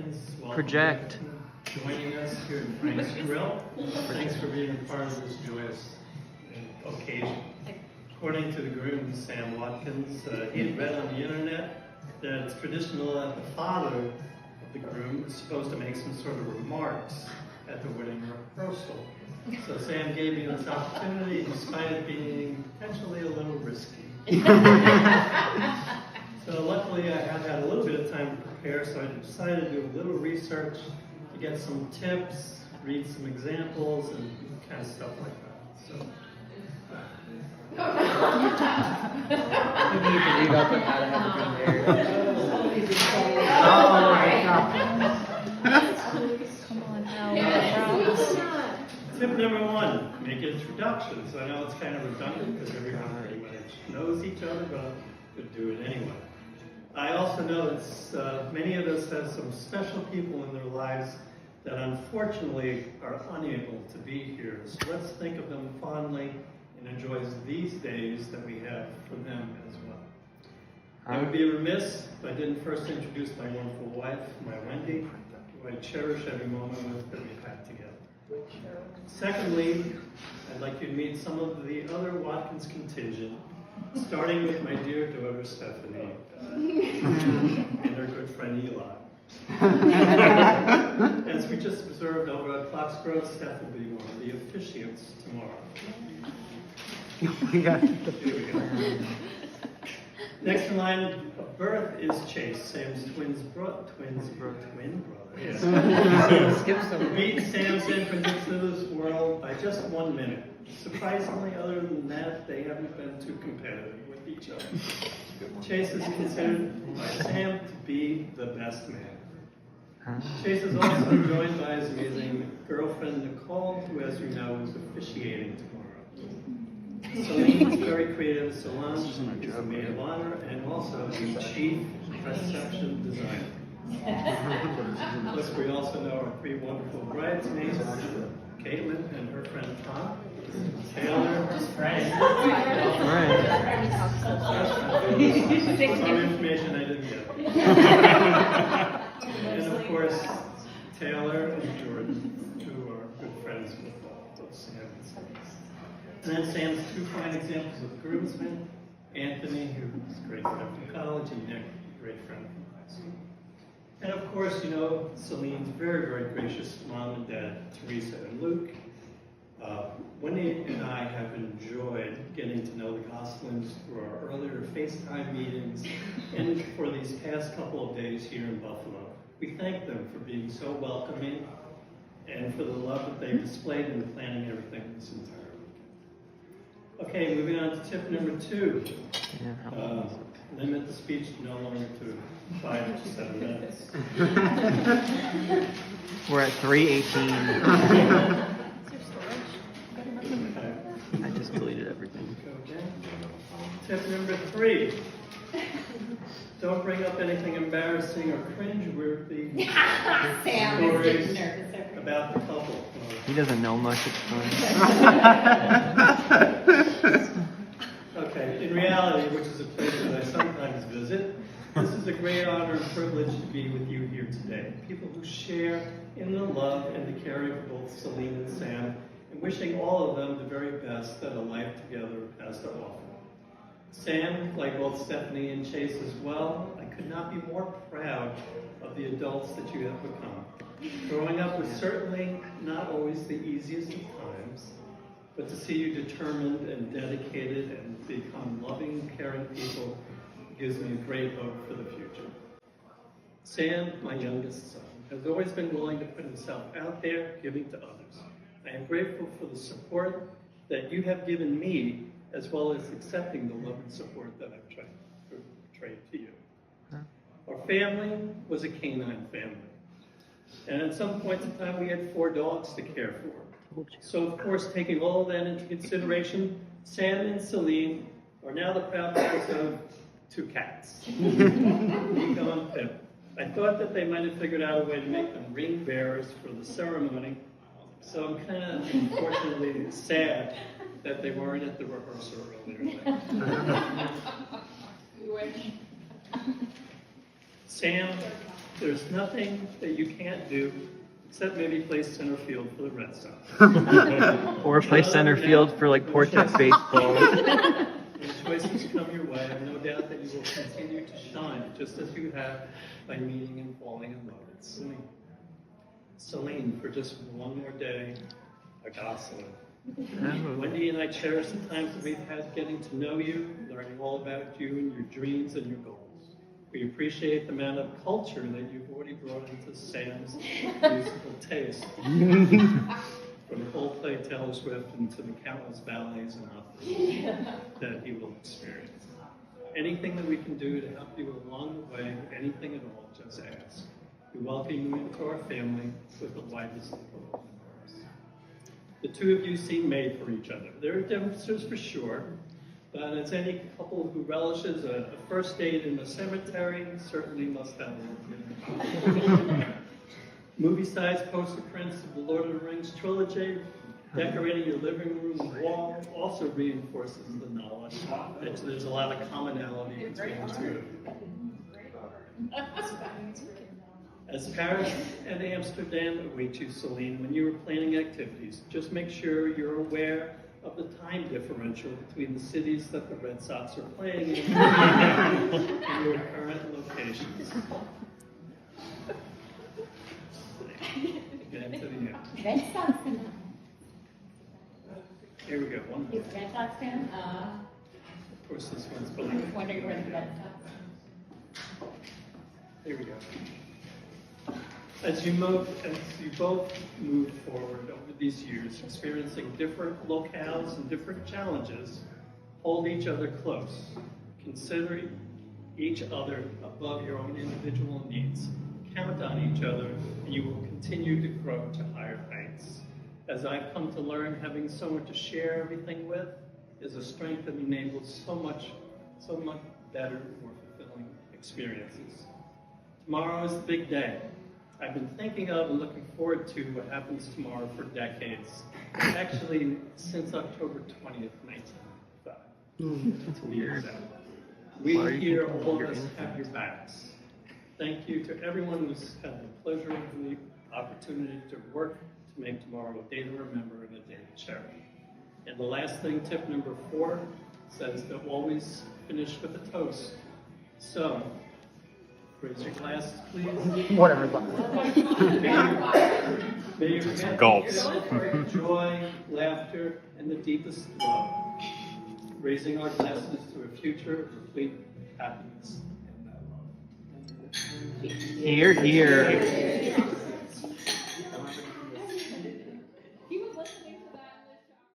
Watkins. Project. Joining us here in Frank's Grille. Thanks for being a part of this joyous occasion. According to the groom, Sam Watkins, he had read on the internet that it's traditional that the father of the groom is supposed to make some sort of remarks at the wedding rehearsal. So Sam gave me this opportunity despite it being potentially a little risky. So luckily I have had a little bit of time to prepare, so I decided to do a little research to get some tips, read some examples, and kind of stuff like that. So. Maybe you can read up on how to have a good marriage. Come on, Al. Tip number 1, make introductions. I know it's kind of redundant because everyone pretty much knows each other, but I could do it anyway. I also know that many of us have some special people in their lives that unfortunately are unable to be here. So let's think of them fondly and enjoy these days that we have for them as well. I would be remiss if I didn't first introduce my wonderful wife, my Wendy, who I cherish every moment with that we've had together. Secondly, I'd like you to meet some of the other Watkins contingent, starting with my dear daughter Stephanie and her good friend Eli. As we just observed over at Kloc's Grove, Steph will be one of the officiants tomorrow. Here we go. Next in line of birth is Chase, Sam's twin brother. Yes. Skip some. Meet Sam's entrance into this world by just 1 minute. Surprisingly, other than that, they haven't been too competitive with each other. Chase is considered by Sam to be the best man. Chase is also joined by his amazing girlfriend Nicole, who, as you know, is officiating tomorrow. Celine is very creative. Solange is a maid of honor and also the chief reception designer. Plus, we also know our 3 wonderful bridesmaids, Caitlin and her friend Tom, Taylor, some information I didn't get. And of course, Taylor and Jordan, who are good friends with Sam and Sam. And then Sam's 2 fine examples of groomsmen, Anthony, who's a great friend from college, and Nick, a great friend from high school. And of course, you know, Celine's very, very gracious mom and dad, Teresa and Luke. Wendy and I have enjoyed getting to know the Goslings through our earlier FaceTime meetings and for these past couple of days here in Buffalo. We thank them for being so welcoming and for the love that they displayed in planning everything this entire weekend. Okay, moving on to tip number 2. Limit the speech to no longer to 5 to 7 minutes. We're at 3:18. I just deleted everything. Okay. Tip number 3. Don't bring up anything embarrassing or cringe-worthy stories about the couple. He doesn't know much, it's fine. Okay, in reality, which is a place that I sometimes visit, this is a great honor and privilege to be with you here today. People who share in the love and the caring for both Celine and Sam, and wishing all of them the very best that a life together has to offer. Sam, like both Stephanie and Chase as well, I could not be more proud of the adults that you have become. Growing up was certainly not always the easiest of times, but to see you determined and dedicated and become loving, caring people gives me great hope for the future. Sam, my youngest son, has always been willing to put himself out there, giving to others. I am grateful for the support that you have given me, as well as accepting the love and support that I've tried to portray to you. Our family was a canine family. And at some points in time, we had 4 dogs to care for. So, of course, taking all of that into consideration, Sam and Celine are now the proud owners of 2 cats, Nico and Pip. I thought that they might have figured out a way to make them ring bearers for the ceremony, so I'm kind of, unfortunately, sad that they weren't at the rehearsal earlier today. Sam There's nothing that you can't do except maybe play center field for the Red Sox. Or play center field for like portrait baseball. When choices come your way, I have no doubt that you will continue to shine, just as you have by meeting and falling in love with Celine. Celine, for just one more day, a gossip. Wendy and I cherish the times that we've had getting to know you, learning all about you and your dreams and your goals. We appreciate the amount of culture that you've already brought into Sam's musical taste. From Coldplay, Taylor Swift, and to the countless ballets and operas that he will experience. Anything that we can do to help you along the way, anything at all, just ask. We welcome you into our family with the widest of open arms. The two of you seem made for each other. There are differences for sure, but as any couple who relishes a first date in a cemetery certainly must have a little bit. Movie-sized poster prints of the Lord of the Rings trilogy decorating your living room wall also reinforces the knowledge that there's a lot of commonality between the two of you. As Paris and Amsterdam await you, Celine, when you are planning activities, just make sure you're aware of the time differential between the cities that the Red Sox are playing in and your current locations. Get into the end. Red Sox fan. Here we go. One more. He's a Red Sox fan. Of course, this one's I below. was wondering where the Red Sox. Here we go. As you both move forward over these years, experiencing different locales and different challenges, hold each other close. Consider each other above your own individual needs. Count on each other, and you will continue to grow to higher heights. As I've come to learn, having someone to share everything with is a strength that enables so much better, more fulfilling experiences. Tomorrow is the big day. I've been thinking of and looking forward to what happens tomorrow for decades. Actually, since October 20th, 1995. That's weird. We Why are you here, thinking all of of us, your have your backs. Thank you to everyone who's had the pleasure and the opportunity to work to make tomorrow a day to remember and a day to cherish. And the last thing, tip number 4, says to always finish with a toast. So, raise your glasses, please. Whatever. May your hands Gulps. celebrate joy, laughter, and the deepest love. Raising our glasses to a future of complete happiness and love. Here, here.